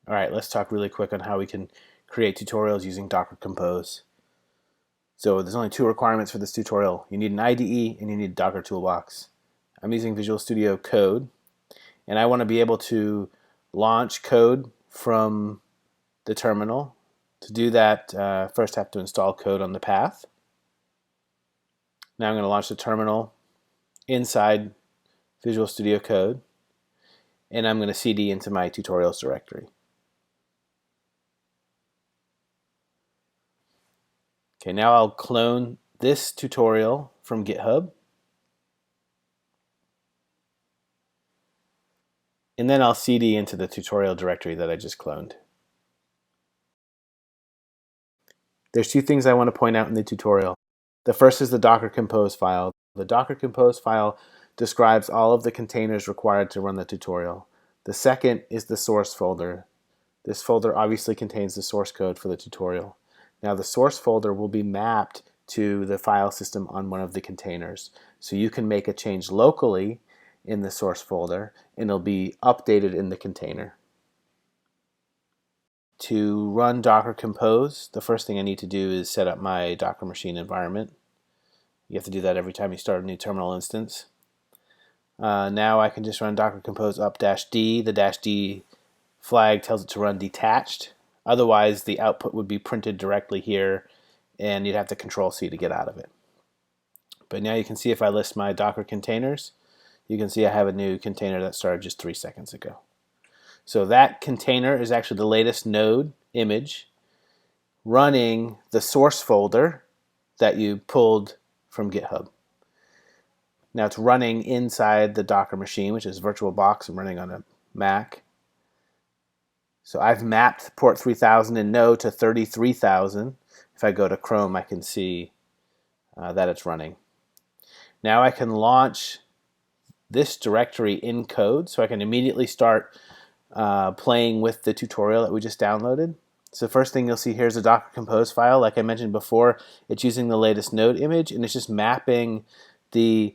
All right, let's talk really quick on how we can create tutorials using Docker Compose. So there's only two requirements for this tutorial. You need an IDE and you need a Docker Toolbox. I'm using Visual Studio Code, and I want to be able to launch code from the terminal. To do that, first I have to install code on the path. Now I'm going to launch the terminal inside Visual Studio Code, and I'm going to CD into my tutorials directory. Okay, now I'll clone this tutorial from GitHub, and then I'll CD into the tutorial directory that I just cloned. There's two things I want to point out in the tutorial. The first is the Docker Compose file. The Docker Compose file describes all of the containers required to run the tutorial. The second is the source folder. This folder obviously contains the source code for the tutorial. Now the source folder will be mapped to the file system on one of the containers. So you can make a change locally in the source folder and it'll be updated in the container. To run Docker Compose, the first thing I need to do is set up my Docker machine environment. You have to do that every time you start a new terminal instance. Now I can just run Docker Compose up-d. The -d flag tells it to run detached. Otherwise, the output would be printed directly here, and you'd have to Control-C to get out of it. But now you can see if I list my Docker containers, you can see I have a new container that started just 3 seconds ago. So that container is actually the latest node image running the source folder that you pulled from GitHub. Now it's running inside the Docker machine, which is VirtualBox. I'm running on a Mac. So I've mapped port 3000 in Node to 33,000. If I go to Chrome, I can see that it's running. Now I can launch this directory in code, so I can immediately start playing with the tutorial that we just downloaded. So the first thing you'll see here is a Docker Compose file. Like I mentioned before, it's using the latest node image, and it's just mapping the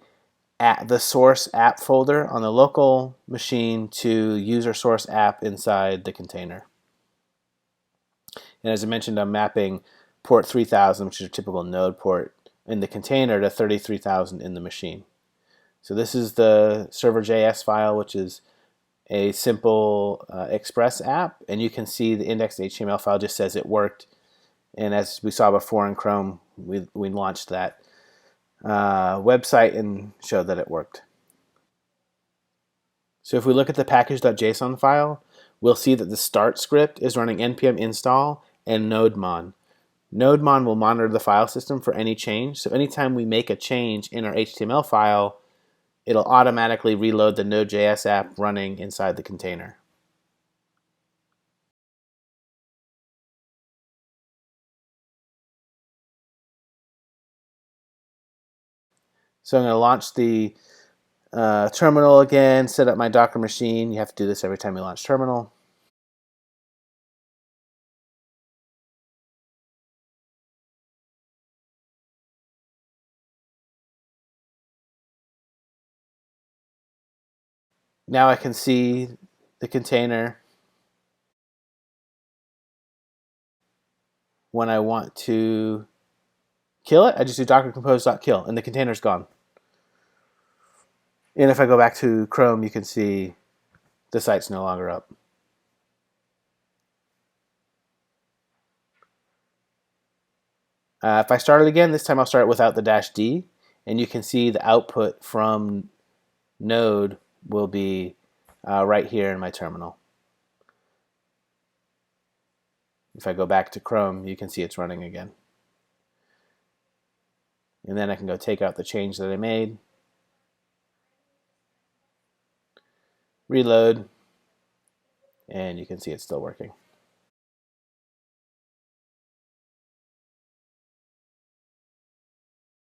source app folder on the local machine to user source app inside the container. And as I mentioned, I'm mapping port 3000, which is a typical node port, in the container to 33,000 in the machine. So this is the server.js file, which is a simple Express app, and you can see the index.html file just says it worked. And as we saw before in Chrome, we launched that website and showed that it worked. So if we look at the package.json file, we'll see that the start script is running npm install and nodemon. Nodemon will monitor the file system for any change. So anytime we make a change in our HTML file, it'll automatically reload the Node.js app running inside the container. So I'm going to launch the terminal again, set up my Docker machine. You have to do this every time you launch terminal. Now I can see the container. When I want to kill it, I just do docker compose.kill, and the container's gone. And if I go back to Chrome, you can see the site's no longer up. If I start it again, this time I'll start without the -d, and you can see the output from Node will be right here in my terminal. If I go back to Chrome, you can see it's running again. And then I can go take out the change that I made, reload, and you can see it's still working.